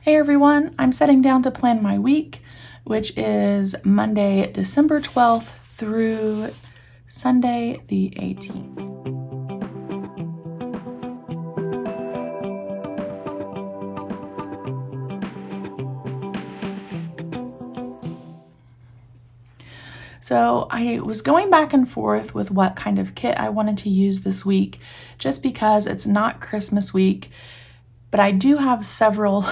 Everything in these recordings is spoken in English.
Hey everyone, I'm setting down to plan my week, which is Monday, December 12th through Sunday, the 18th. So I was going back and forth with what kind of kit I wanted to use this week, just because it's not Christmas week, but I do have several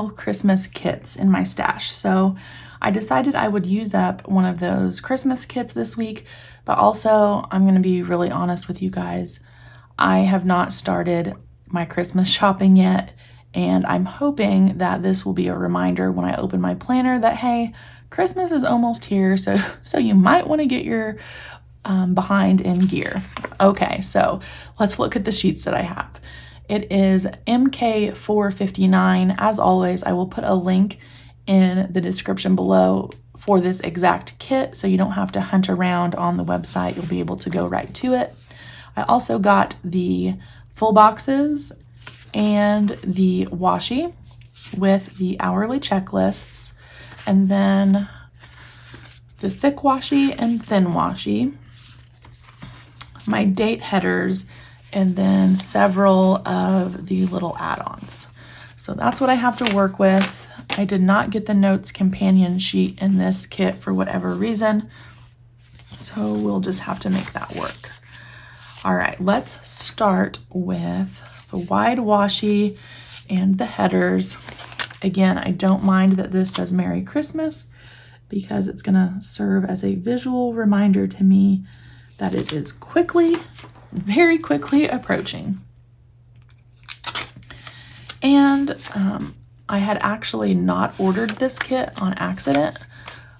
Christmas kits in my stash. So I decided I would use up one of those Christmas kits this week, but also I'm going to be really honest with you guys. I have not started my Christmas shopping yet, and I'm hoping that this will be a reminder when I open my planner that, hey, Christmas is almost here, so you might want to get your behind in gear. Okay, so let's look at the sheets that I have. It is MK-459. As always, I will put a link in the description below for this exact kit, so you don't have to hunt around on the website. You'll be able to go right to it. I also got the full boxes and the washi with the hourly checklists, and then the thick washi and thin washi, my date headers, and then several of the little add-ons. So that's what I have to work with. I did not get the notes companion sheet in this kit for whatever reason, so we'll just have to make that work. All right, let's start with the wide washi and the headers. Again, I don't mind that this says Merry Christmas because it's gonna serve as a visual reminder to me that it is very quickly approaching. And I had actually not ordered this kit on accident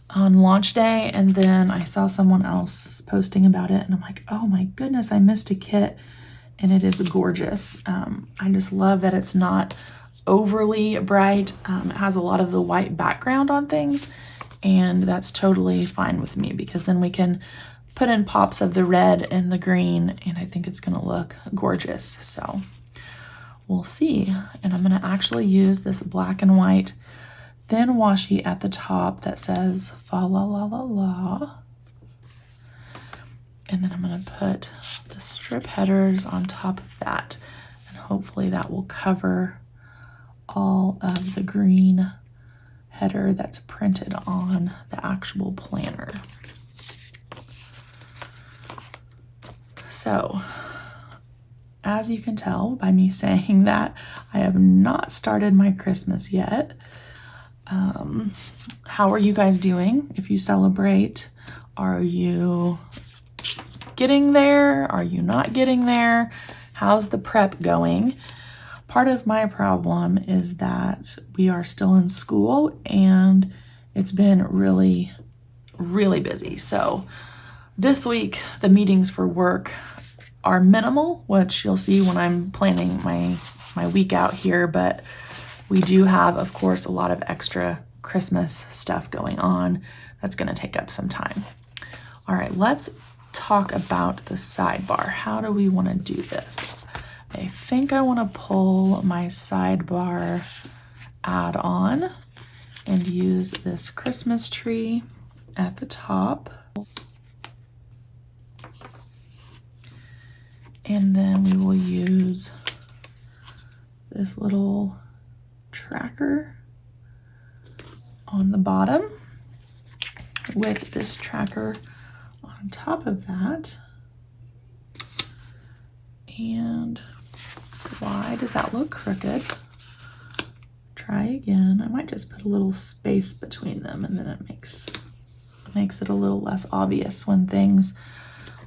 on launch day, and then I saw someone else posting about it, and I'm like, oh my goodness, I missed a kit, and it is gorgeous. I just love that it's not overly bright. It has a lot of the white background on things, and that's totally fine with me because then we can put in pops of the red and the green, and I think it's gonna look gorgeous. So we'll see. And I'm gonna actually use this black and white thin washi at the top that says fa la la la la. And then I'm gonna put the strip headers on top of that, and hopefully that will cover all of the green header that's printed on the actual planner. So, as you can tell by me saying that, I have not started my Christmas yet. How are you guys doing? If you celebrate, are you getting there? Are you not getting there? How's the prep going? Part of my problem is that we are still in school and it's been really, really busy. So this week, the meetings for work are minimal, which you'll see when I'm planning my week out here, but we do have, of course, a lot of extra Christmas stuff going on that's going to take up some time. All right, let's talk about the sidebar. How do we want to do this? I think I want to pull my sidebar add-on and use this Christmas tree at the top. And then we will use this little tracker on the bottom with this tracker on top of that. And why does that look crooked? Try again. I might just put a little space between them, and then it makes it a little less obvious when things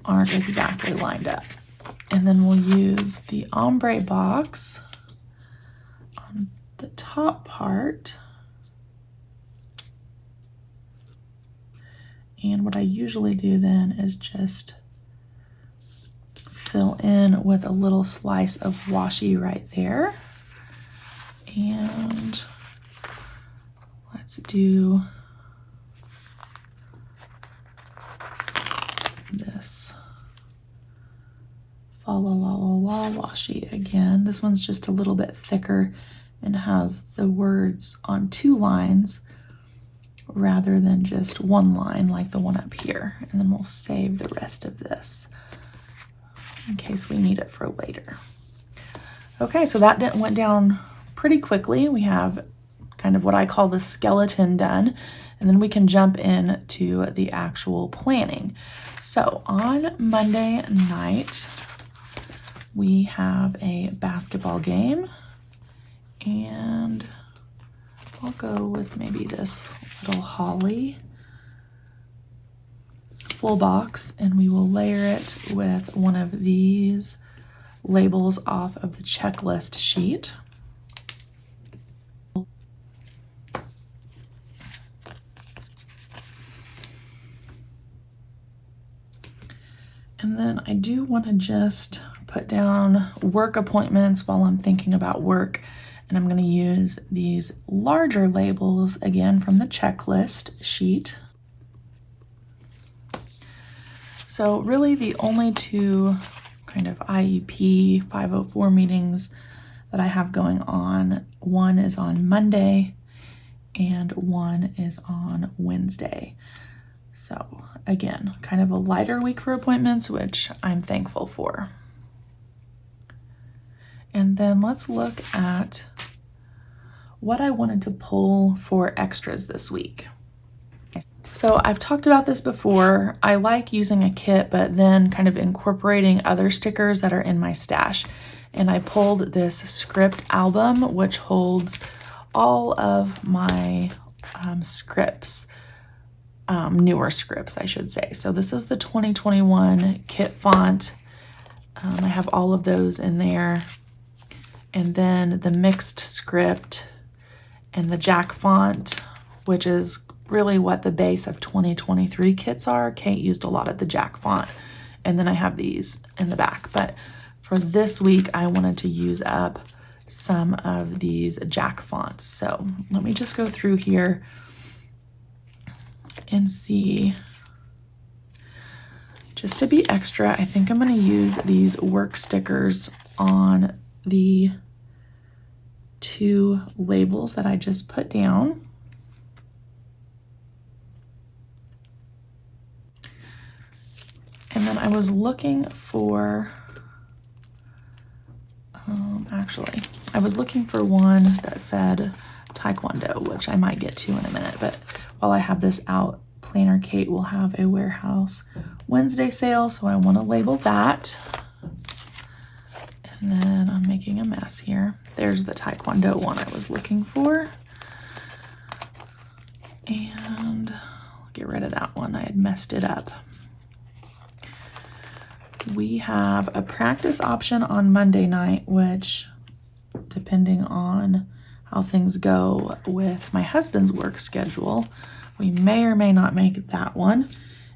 aren't exactly lined up. And then we'll use the ombre box on the top part. And what I usually do then is just fill in with a little slice of washi right there. And let's do this fa la la la la washi again. This one's just a little bit thicker and has the words on 2 lines rather than just 1 line like the one up here. And then we'll save the rest of this in case we need it for later. Okay, so that went down pretty quickly. We have kind of what I call the skeleton done, and then we can jump into the actual planning. So on Monday night, we have a basketball game, and I'll go with maybe this little holly full box, and we will layer it with one of these labels off of the checklist sheet. And then I do want to just put down work appointments while I'm thinking about work. And I'm going to use these larger labels again from the checklist sheet. So really the only 2 kind of IEP 504 meetings that I have going on, one is on Monday and one is on Wednesday. So again, kind of a lighter week for appointments, which I'm thankful for. And then let's look at what I wanted to pull for extras this week. So I've talked about this before. I like using a kit, but then kind of incorporating other stickers that are in my stash. And I pulled this script album, which holds all of my scripts. Newer scripts, I should say. So this is the 2021 kit font. I have all of those in there. And then the mixed script and the Jack font, which is really what the base of 2023 kits are. Kate used a lot of the Jack font. And then I have these in the back. But for this week, I wanted to use up some of these Jack fonts. So let me just go through here and see. Just to be extra, I think I'm going to use these work stickers on the 2 labels that I just put down. And then I was looking for, I was looking for one that said Taekwondo, which I might get to in a minute, but while I have this out, PlannerKate will have a Warehouse Wednesday sale, so I want to label that. And then I'm making a mess here. There's the Taekwondo one I was looking for. And I'll get rid of that one. I had messed it up. We have a practice option on Monday night, which, depending on how things go with my husband's work schedule, we may or may not make that one.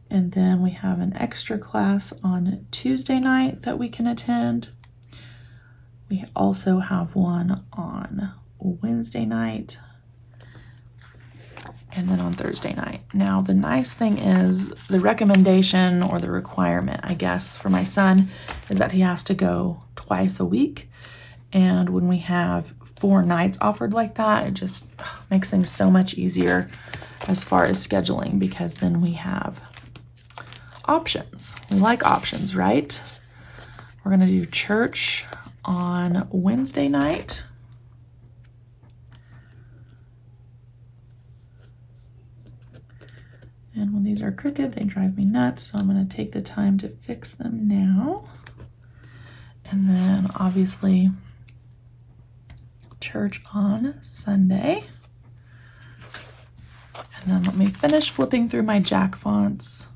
And then we have an extra class on Tuesday night that we can attend. We also have one on Wednesday night and then on Thursday night. Now, the nice thing is the recommendation or the requirement, I guess, for my son is that he has to go twice a week. And when we have 4 nights offered like that, it just makes things so much easier as far as scheduling, because then we have options. We like options, right? We're going to do church on Wednesday night. And when these are crooked, they drive me nuts, so I'm going to take the time to fix them now. And then obviously church on Sunday. And then let me finish flipping through my Jack fonts.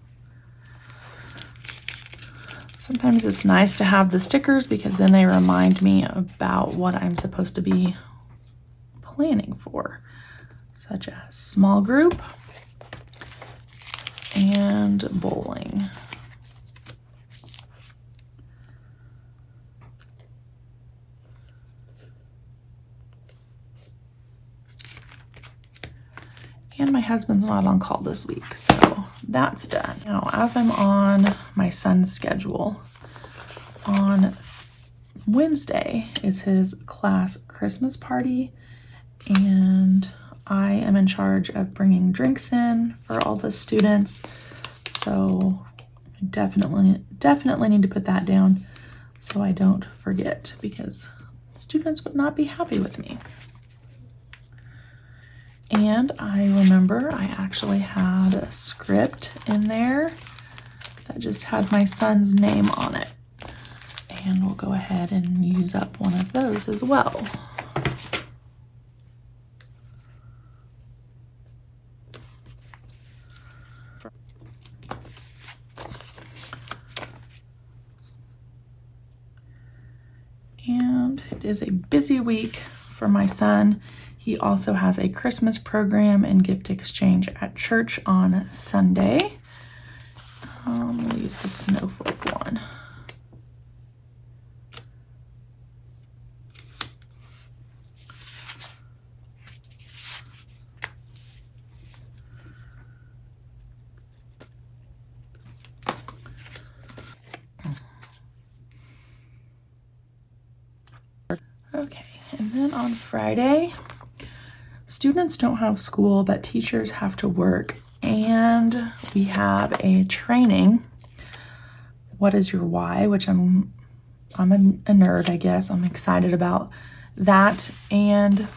Sometimes it's nice to have the stickers because then they remind me about what I'm supposed to be planning for, such as small group and bowling. And my husband's not on call this week, so that's done. Now, as I'm on my son's schedule, on Wednesday is his class Christmas party, And I am in charge of bringing drinks in for all the students. So I definitely need to put that down so I don't forget, because students would not be happy with me. And I remember I actually had a script in there that just had my son's name on it. And we'll go ahead and use up one of those as well. And it is a busy week for my son. He also has a Christmas program and gift exchange at church on Sunday. We'll use the snowflake one. Okay, and then on Friday, students don't have school, but teachers have to work, and we have a training. What is your why? Which I'm a nerd, I guess. I'm excited about that, and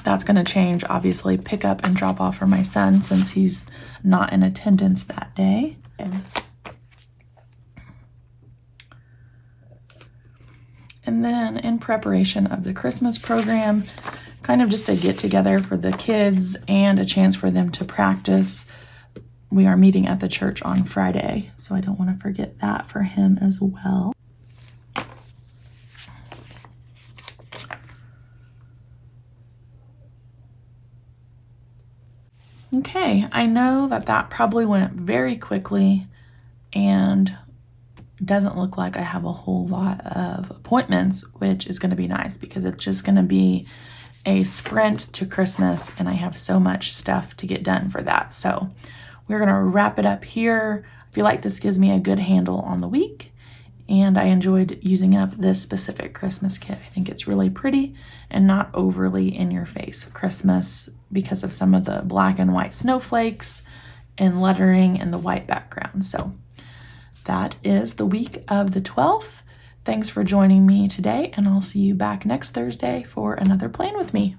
that's going to change, obviously, pick up and drop off for my son since he's not in attendance that day. And then in preparation of the Christmas program, kind of just a get together for the kids and a chance for them to practice. We are meeting at the church on Friday, so I don't want to forget that for him as well. Okay, I know that probably went very quickly and doesn't look like I have a whole lot of appointments, which is going to be nice because it's just going to be a sprint to Christmas and I have so much stuff to get done for that. So we're going to wrap it up here. I feel like this gives me a good handle on the week, and I enjoyed using up this specific Christmas kit. I think it's really pretty and not overly in your face Christmas because of some of the black and white snowflakes and lettering and the white background. So that is the week of the 12th. Thanks for joining me today, and I'll see you back next Thursday for another plan with me.